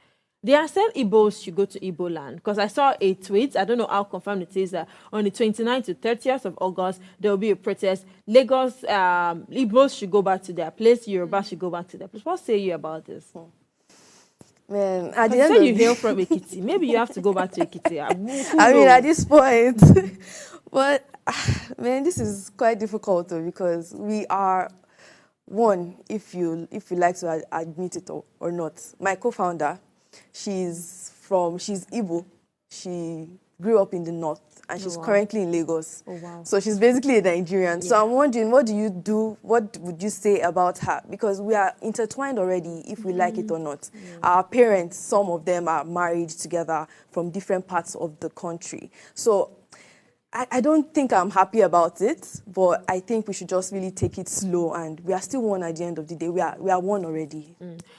They are saying Igbos should go to Igbo land, because I saw a tweet, I don't know how confirmed it is, that on the 29th to 30th of August, there will be a protest. Lagos, Igbos should go back to their place, Yoruba should go back to their place. What say you about this? Man, at the You end say of you hail from Ekiti. Maybe you have to go back to Ekiti. I mean, at this point, but man, this is quite difficult though, because we are one, if you like to admit it or not. My co-founder, she's Igbo. She grew up in the north, and she's currently in Lagos. Oh, wow. So she's basically a Nigerian. Yeah. So I'm wondering, what do you do? What would you say about her? Because we are intertwined already, if we like it or not. Yeah. Our parents, some of them are married together from different parts of the country. So I don't think I'm happy about it, but I think we should just really take it slow, and we are still one at the end of the day. We are one already.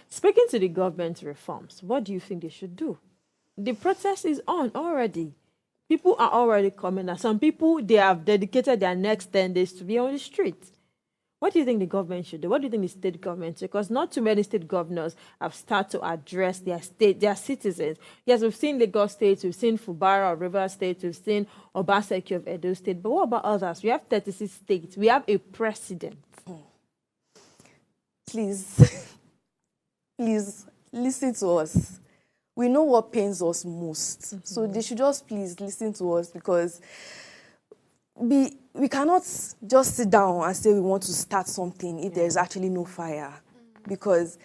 Speaking to the government reforms, what do you think they should do? The protest is on already. People are already coming out. Some people, they have dedicated their next 10 days to be on the street. What do you think the government should do? What do you think the state government should do? Because not too many state governors have started to address their citizens. Yes, we've seen Lagos State, we've seen Fubara of River State, we've seen Obaseki of Edo State. But what about others? We have 36 states. We have a president. Please, please listen to us. We know what pains us most. So they should just please listen to us, because we cannot just sit down and say we want to start something if there's actually no fire, because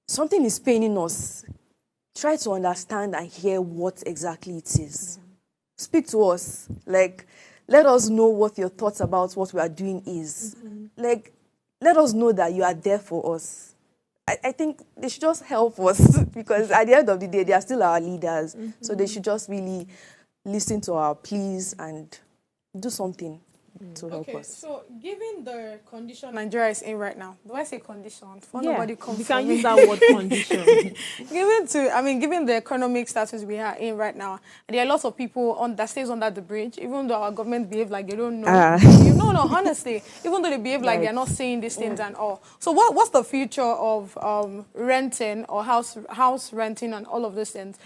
something is paining us. Try to understand and hear what exactly it is. Speak to us. Like, let us know what your thoughts about what we are doing is. Like, let us know that you are there for us. I think they should just help us, because at the end of the day, they are still our leaders. So they should just really listen to our pleas and do something to help us. So given the condition Nigeria is in right now, do I say condition? Nobody comes. You can use that word condition. Given the economic status we are in right now, and there are lots of people that stays under the bridge, even though our government behave like they don't know. No, honestly, even though they behave like they're not saying these things and all. So what's the future of renting or house renting and all of these things?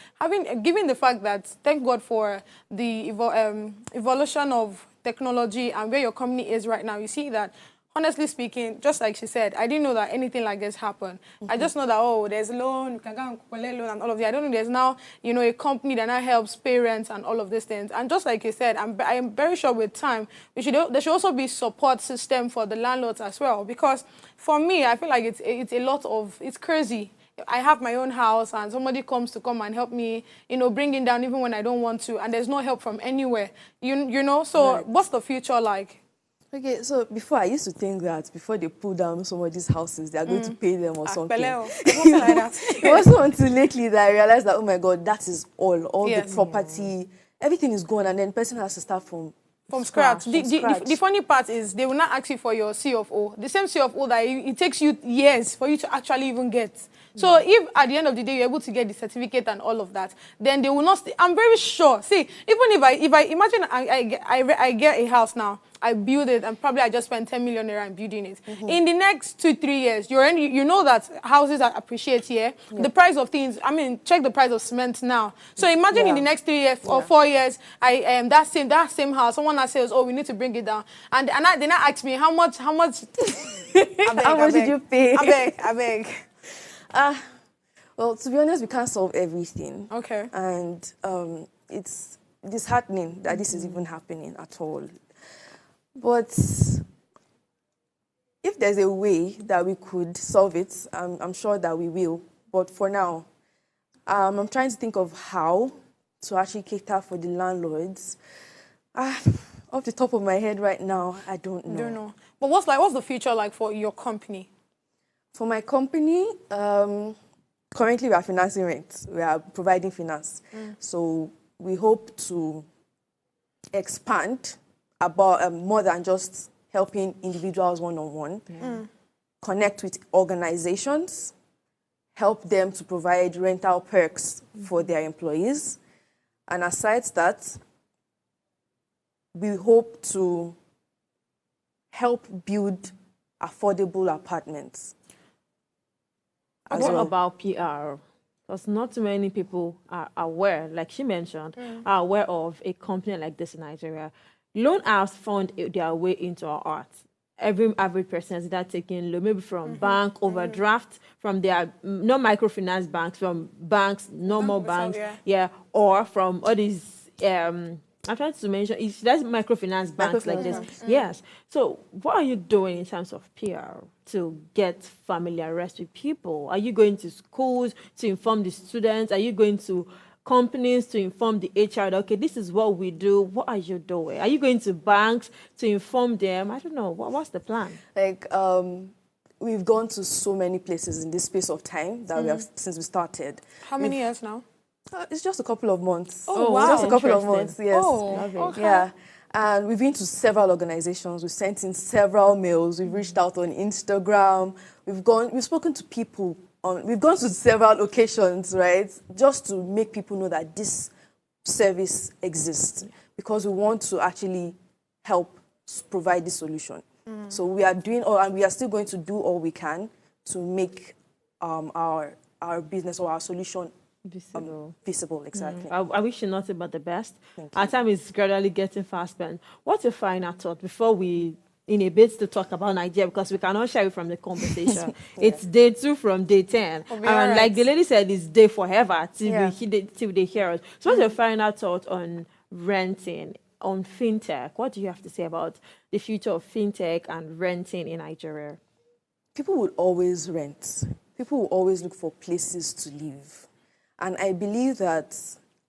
Given the fact that, thank God for the evolution of technology and where your company is right now, you see that, honestly speaking, just like she said, I didn't know that anything like this happened. I just know that, there's a loan, you can go and collect loan and all of that. I don't know there's now, a company that now helps parents and all of these things. And just like you said, I'm very sure with time, there should also be support system for the landlords as well. Because for me, I feel like it's crazy. I have my own house and somebody comes to come and help me, bring it down even when I don't want to, and there's no help from anywhere, So what's the future like? Okay, so before, I used to think that before they pull down somebody's houses, they are going to pay them or something. It wasn't until lately that I realized that, oh my God, that is all the property, everything is gone, and then the person has to start from scratch. The funny part is they will not ask you for your CFO. The same CFO that it takes you years for you to actually even get. So if at the end of the day you're able to get the certificate and all of that, then they will not. I'm very sure. See, even if I imagine I get a house now, I build it, and probably I just spend 10 million naira in building it. In the next 2-3 years, you know that houses are appreciate here. The price of things. Check the price of cement now. So imagine in the next 3 years or 4 years, that same house, someone that says, we need to bring it down, and they not ask me how much. How much did you pay? I beg. Well, to be honest, we can't solve everything. Okay. And it's disheartening that this is even happening at all. But if there's a way that we could solve it, I'm sure that we will. But for now, I'm trying to think of how to actually cater for the landlords. Off the top of my head right now, I don't know. But what's the future like for your company? For my company, currently we are financing rent. We are providing finance. So we hope to expand about more than just helping individuals one-on-one, connect with organizations, help them to provide rental perks for their employees. And aside that, we hope to help build affordable apartments. What about PR? Because not too many people are aware, like she mentioned, are aware of a company like this in Nigeria. Loan apps found their way into our art. Every average person is either taking loan, maybe from bank, overdraft, from their no microfinance banks, from banks, normal banks, or from all these. I'm trying to mention, that's microfinance banks like this. Yes. So what are you doing in terms of PR to get familiarized with people? Are you going to schools to inform the students? Are you going to companies to inform the HR, okay, this is what we do? What are you doing? Are you going to banks to inform them? I don't know. What's the plan? Like, we've gone to so many places in this space of time that we have since we started. How many years now? It's just a couple of months. Oh, wow. Just a couple of months, yes. Oh, okay. Yeah. And we've been to several organizations. We've sent in several mails. We've reached out on Instagram. We've spoken to people. We've gone to several occasions, right? Just to make people know that this service exists. Because we want to actually help provide this solution. So we are doing all, and we are still going to do all we can to make our business or our solution visible, exactly. I wish you nothing but the best. Our time is gradually getting fast spent. What's your final thought before we, in a bit, to talk about Nigeria, because we cannot share it from the conversation. It's day 2 from day 10. And like the lady said, it's day forever till they hear us. So what's your final thought on renting, on Fintech? What do you have to say about the future of Fintech and renting in Nigeria? People would always rent. People will always look for places to live. And I believe that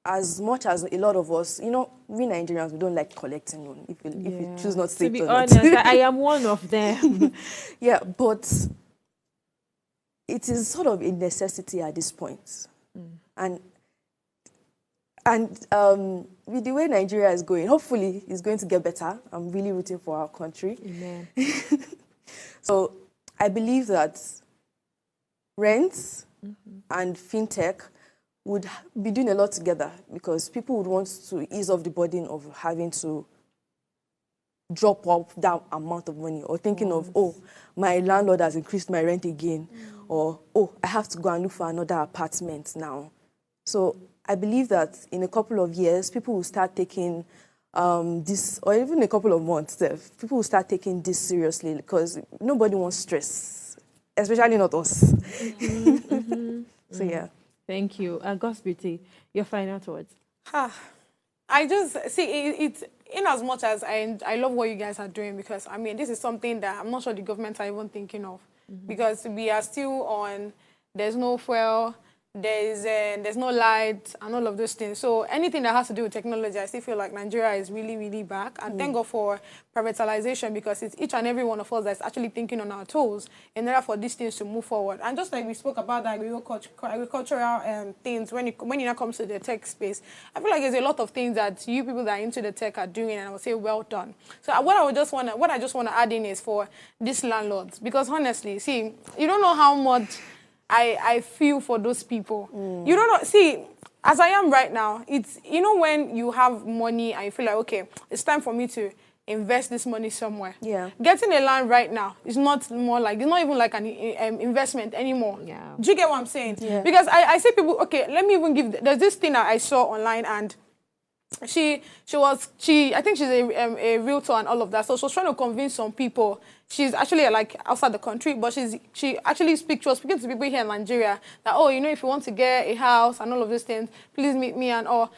as much as a lot of us, you know, we Nigerians, we don't like collecting loan if you choose not to take it. To be honest, I am one of them. But it is sort of a necessity at this point. And with the way Nigeria is going, hopefully it's going to get better. I'm really rooting for our country. Amen. So I believe that rents and Fintech would be doing a lot together, because people would want to ease off the burden of having to drop off that amount of money, or thinking of, oh, my landlord has increased my rent again, or, oh, I have to go and look for another apartment now. So I believe that in a couple of years, people will start taking this, or even a couple of months, people will start taking this seriously, because nobody wants stress, especially not us. So, yeah. Thank you. Gospity, your final thoughts. I just see it's in as much as I love what you guys are doing, because I mean this is something that I'm not sure the government are even thinking of, because we are still on, there's no fuel, there's no light and all of those things. So anything that has to do with technology, I still feel like Nigeria is really, really back. And thank God for privatization, because it's each and every one of us that's actually thinking on our toes in order for these things to move forward. And just like we spoke about the agricultural things, when it comes to the tech space, I feel like there's a lot of things that you people that are into the tech are doing, and I would say well done. So what I just want to add in is for these landlords, because honestly, see, you don't know how much I feel for those people. You don't know, see, as I am right now, it's, you know, when you have money and you feel like, okay, it's time for me to invest this money somewhere. Getting a land right now is not more like, it's not even like an investment anymore. Do you get what I'm saying? Because I say people, okay, let me even give, there's this thing that I saw online, and I think she's a realtor and all of that. So she was trying to convince some people. She's actually like outside the country, but she was speaking to people here in Nigeria that, oh, you know, if you want to get a house and all of these things, please meet me and all.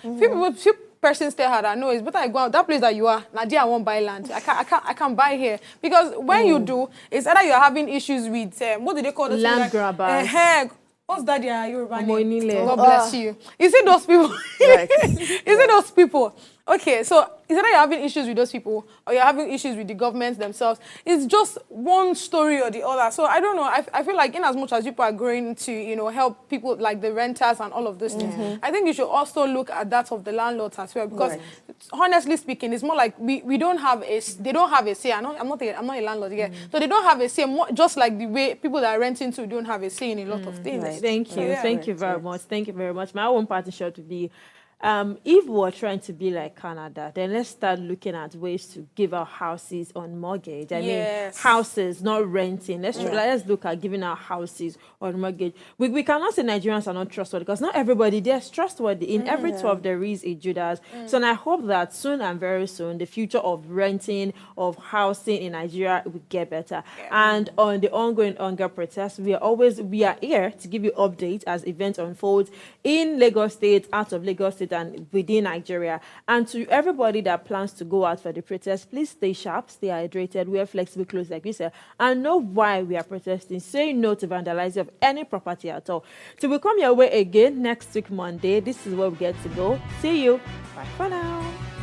person stay hard, I know it's better I go out. That place that you are, Nadia, I won't buy land. I can't buy here. Because when you do, it's either you're having issues with, what do they call those land grabbers. What's that? Yoruba name? God bless you. You see those people? Right. You see those people? Okay, so is either you're having issues with those people or you're having issues with the government themselves. It's just one story or the other. So I don't know. I feel like in as much as people are going to, you know, help people like the renters and all of those things, I think you should also look at that of the landlords as well. Because honestly speaking, it's more like we don't have they don't have a say. I'm not a landlord yet. So they don't have a say, just like the way people that are renting to don't have a say in a lot of things. Right. Thank you. Thank you very much. Thank you very much. My own party shot would be, if we're trying to be like Canada, then let's start looking at ways to give our houses on mortgage. I mean, houses, not renting. Let's look at giving our houses on mortgage. We cannot say Nigerians are not trustworthy because not everybody there is trustworthy. In every 12 there is a Judas. So and I hope that soon and very soon the future of renting, of housing in Nigeria will get better. And on the ongoing hunger protests, we are here to give you updates as events unfold in Lagos State, out of Lagos State, and within Nigeria. And to everybody that plans to go out for the protest, please stay sharp, stay hydrated, wear flexible clothes like we said, and know why we are protesting. Say no to vandalizing of any property at all. Till we come your way again next week, Monday, this is where we get to go. See you. Bye for now.